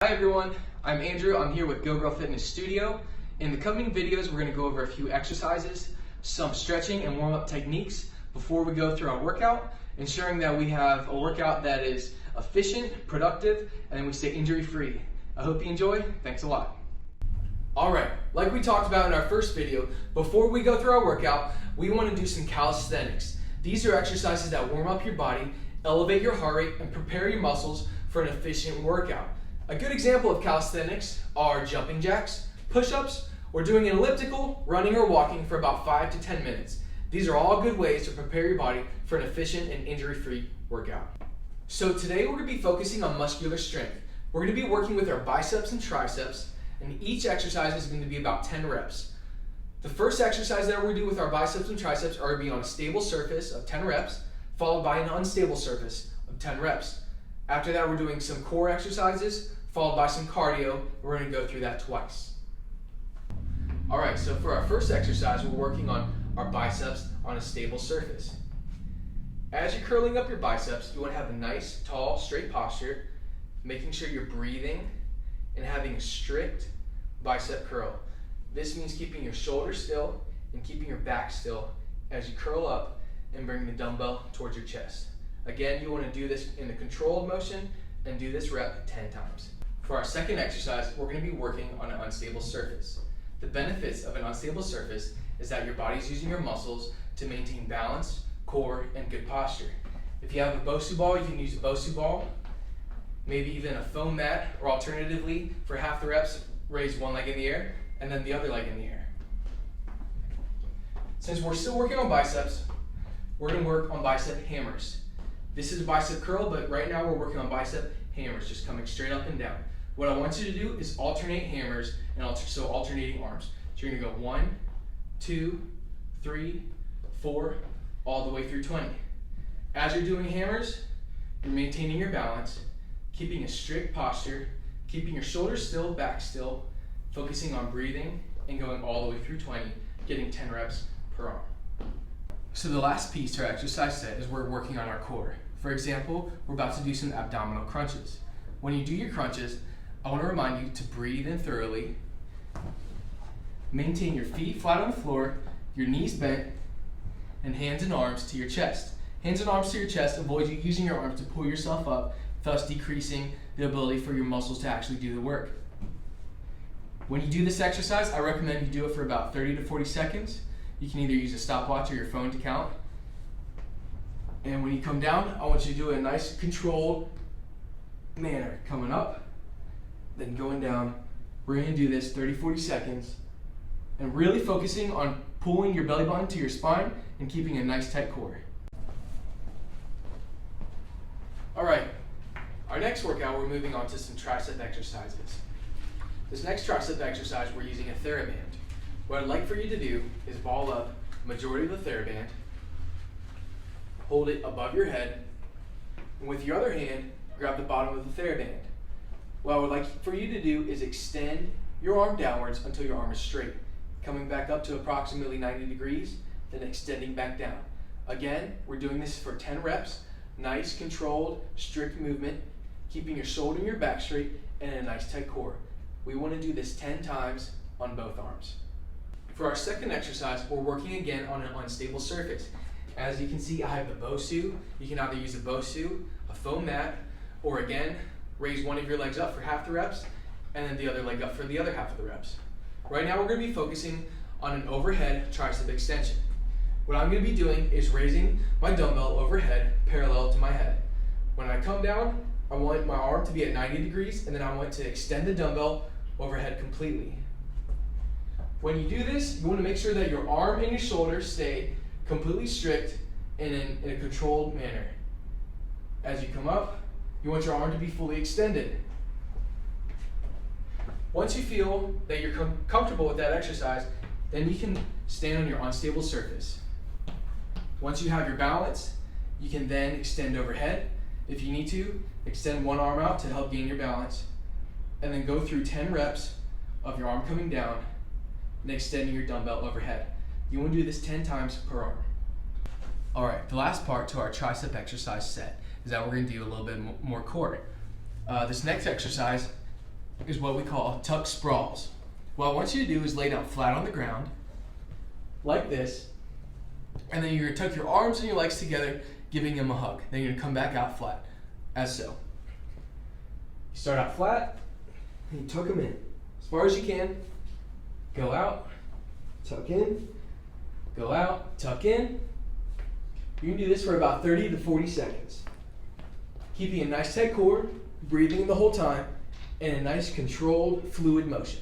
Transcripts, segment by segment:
Hi everyone, I'm Andrew. I'm here with Go Girl Fitness Studio. In the coming videos, we're going to go over a few exercises, some stretching and warm-up techniques before we go through our workout, ensuring that we have a workout that is efficient, productive, and we stay injury-free. I hope you enjoy. Thanks a lot. Alright, like we talked about in our first video, before we go through our workout, we want to do some calisthenics. These are exercises that warm up your body, elevate your heart rate, and prepare your muscles for an efficient workout. A good example of calisthenics are jumping jacks, push-ups, or doing an elliptical, running or walking for about 5 to 10 minutes. These are all good ways to prepare your body for an efficient and injury-free workout. So today we're going to be focusing on muscular strength. We're going to be working with our biceps and triceps, and each exercise is going to be about 10 reps. The first exercise that we're going to do with our biceps and triceps are going to be on a stable surface of 10 reps, followed by an unstable surface of 10 reps. After that, we're doing some core exercises, followed by some cardio. We're going to go through that twice. Alright, so for our first exercise, we're working on our biceps on a stable surface. As you're curling up your biceps, you want to have a nice, tall, straight posture, making sure you're breathing and having a strict bicep curl. This means keeping your shoulders still and keeping your back still as you curl up and bring the dumbbell towards your chest. Again, you want to do this in a controlled motion and do this rep 10 times. For our second exercise, we're going to be working on an unstable surface. The benefits of an unstable surface is that your body's using your muscles to maintain balance, core, and good posture. If you have a Bosu ball, you can use a Bosu ball, maybe even a foam mat, or alternatively, for half the reps, raise one leg in the air and then the other leg in the air. Since we're still working on biceps, we're going to work on bicep hammers. This is a bicep curl, but right now we're working on bicep hammers, just coming straight up and down. What I want you to do is alternate hammers, and alternating arms. So you're going to go 1, 2, 3, 4, all the way through 20. As you're doing hammers, you're maintaining your balance, keeping a strict posture, keeping your shoulders still, back still, focusing on breathing, and going all the way through 20, getting 10 reps per arm. So the last piece to our exercise set is we're working on our core. For example, we're about to do some abdominal crunches. When you do your crunches, I want to remind you to breathe in thoroughly, maintain your feet flat on the floor, your knees bent, and hands and arms to your chest. Hands and arms to your chest, avoid you using your arms to pull yourself up, thus decreasing the ability for your muscles to actually do the work. When you do this exercise, I recommend you do it for about 30 to 40 seconds. You can either use a stopwatch or your phone to count. And when you come down, I want you to do a nice controlled manner. Coming up, then going down. We're going to do this 30-40 seconds and really focusing on pulling your belly button to your spine and keeping a nice tight core. Alright, our next workout, we're moving on to some tricep exercises. This next tricep exercise, we're using a TheraBand. What I'd like for you to do is ball up majority of the TheraBand, hold it above your head, and with your other hand, grab the bottom of the TheraBand. What I would like for you to do is extend your arm downwards until your arm is straight, coming back up to approximately 90 degrees, then extending back down. Again, we're doing this for 10 reps, nice, controlled, strict movement, keeping your shoulder and your back straight, and a nice tight core. We want to do this 10 times on both arms. For our second exercise, we're working again on an unstable surface. As you can see, I have the Bosu. You can either use a Bosu, a foam mat, or again, raise one of your legs up for half the reps, and then the other leg up for the other half of the reps. Right now, we're going to be focusing on an overhead tricep extension. What I'm going to be doing is raising my dumbbell overhead parallel to my head. When I come down, I want my arm to be at 90 degrees, and then I want to extend the dumbbell overhead completely. When you do this, you want to make sure that your arm and your shoulder stay completely strict and in a controlled manner. As you come up, you want your arm to be fully extended. Once you feel that you're comfortable with that exercise, then you can stand on your unstable surface. Once you have your balance, you can then extend overhead. If you need to, extend one arm out to help gain your balance, and then go through 10 reps of your arm coming down and extending your dumbbell overhead. You want to do this 10 times per arm. Alright, the last part to our tricep exercise set is that we're going to do a little bit more core. This next exercise is what we call tuck sprawls. What I want you to do is lay down flat on the ground, like this, and then you're going to tuck your arms and your legs together, giving them a hug. Then you're going to come back out flat, as so. You start out flat, and you tuck them in as far as you can. Go out, tuck in, go out, tuck in. You can do this for about 30 to 40 seconds. Keeping a nice tight core, breathing the whole time, and a nice controlled fluid motion.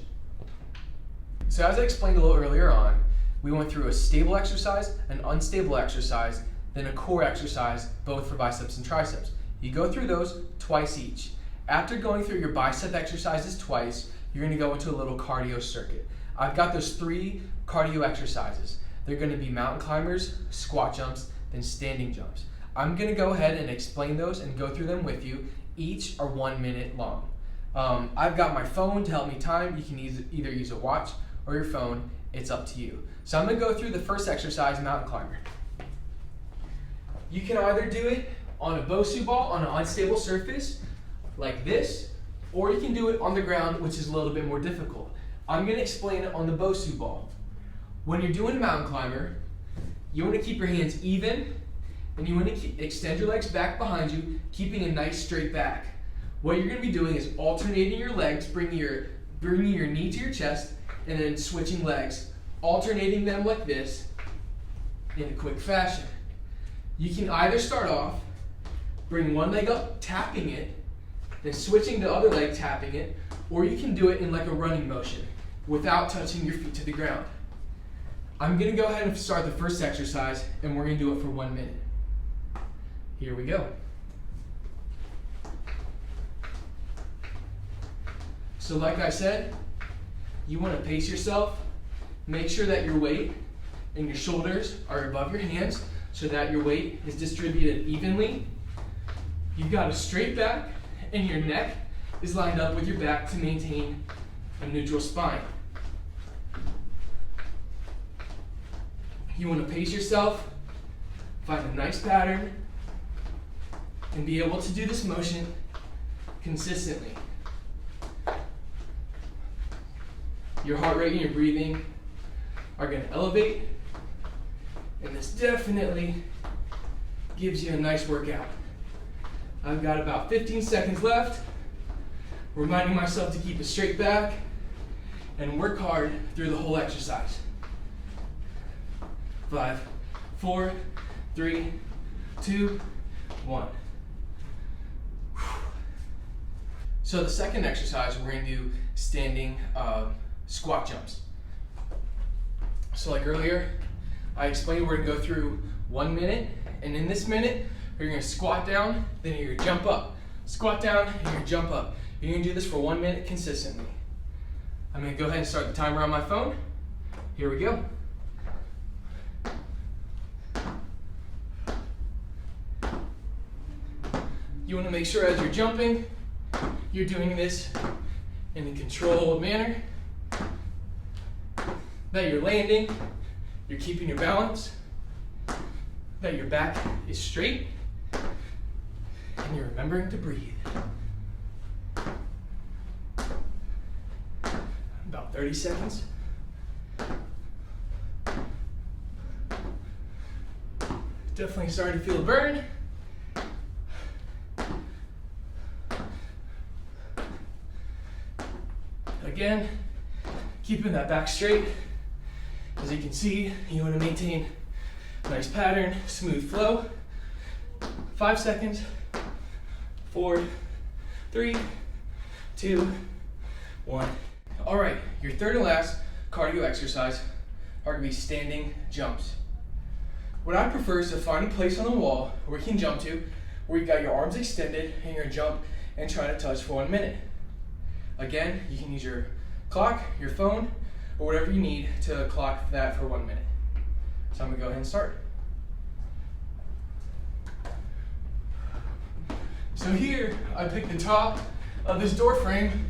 So as I explained a little earlier on, we went through a stable exercise, an unstable exercise, then a core exercise, both for biceps and triceps. You go through those twice each. After going through your bicep exercises twice, you're going to go into a little cardio circuit. I've got those 3 cardio exercises. They're going to be mountain climbers, squat jumps, then standing jumps. I'm going to go ahead and explain those and go through them with you. Each are 1 minute long. I've got my phone to help me time. You can either use a watch or your phone. It's up to you. So I'm going to go through the first exercise, mountain climber. You can either do it on a Bosu ball on an unstable surface like this, or you can do it on the ground, which is a little bit more difficult. I'm going to explain it on the Bosu ball. When you're doing a mountain climber, you want to keep your hands even, and you want to extend your legs back behind you, keeping a nice straight back. What you're going to be doing is alternating your legs, bringing your knee to your chest, and then switching legs, alternating them like this in a quick fashion. You can either start off, bring one leg up, tapping it, then switching the other leg, tapping it, or you can do it in like a running motion without touching your feet to the ground. I'm going to go ahead and start the first exercise, and we're going to do it for 1 minute. Here we go. So like I said, you want to pace yourself. Make sure that your weight and your shoulders are above your hands so that your weight is distributed evenly. You've got a straight back and your neck is lined up with your back to maintain a neutral spine. You want to pace yourself, find a nice pattern, and be able to do this motion consistently. Your heart rate and your breathing are going to elevate, and this definitely gives you a nice workout. I've got about 15 seconds left, reminding myself to keep a straight back and work hard through the whole exercise. 5, 4, 3, 2, 1. So the second exercise, we're going to do standing squat jumps. So like earlier, I explained we're going to go through 1 minute, and in this minute, you're going to squat down, then you're going to jump up. Squat down, and you're going to jump up. You're going to do this for 1 minute consistently. I'm going to go ahead and start the timer on my phone. Here we go. You want to make sure as you're jumping, you're doing this in a controlled manner, that you're landing, you're keeping your balance, that your back is straight, and you're remembering to breathe. About 30 seconds. Definitely starting to feel a burn. Again, keeping that back straight. As you can see, you want to maintain a nice pattern, smooth flow. 5 seconds. 4, 3, 2, 1. All right, your third and last cardio exercise are going to be standing jumps. What I prefer is to find a place on the wall where you can jump to, where you've got your arms extended, and you're going to jump and try to touch for 1 minute. Again, you can use your clock, your phone, or whatever you need to clock that for 1 minute. So I'm going to go ahead and start. So here, I picked the top of this door frame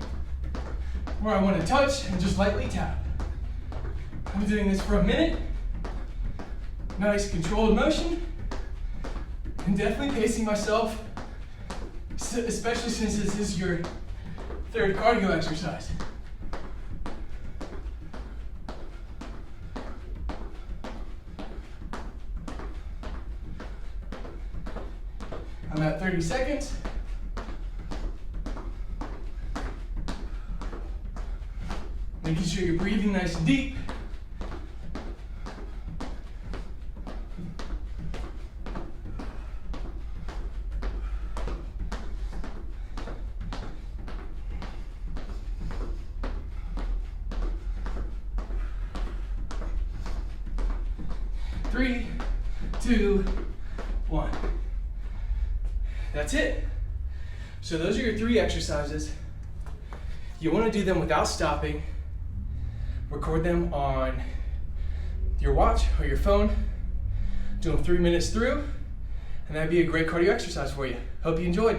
where I want to touch and just lightly tap. I'm doing this for 1 minute. Nice controlled motion. And definitely pacing myself, especially since this is your third cardio exercise. I'm at 30 seconds. Making sure you're breathing nice and deep. Three, two, one. That's it. So those are your 3 exercises. You want to do them without stopping. Record them on your watch or your phone. Do them 3 minutes through, and that'd be a great cardio exercise for you. Hope you enjoyed.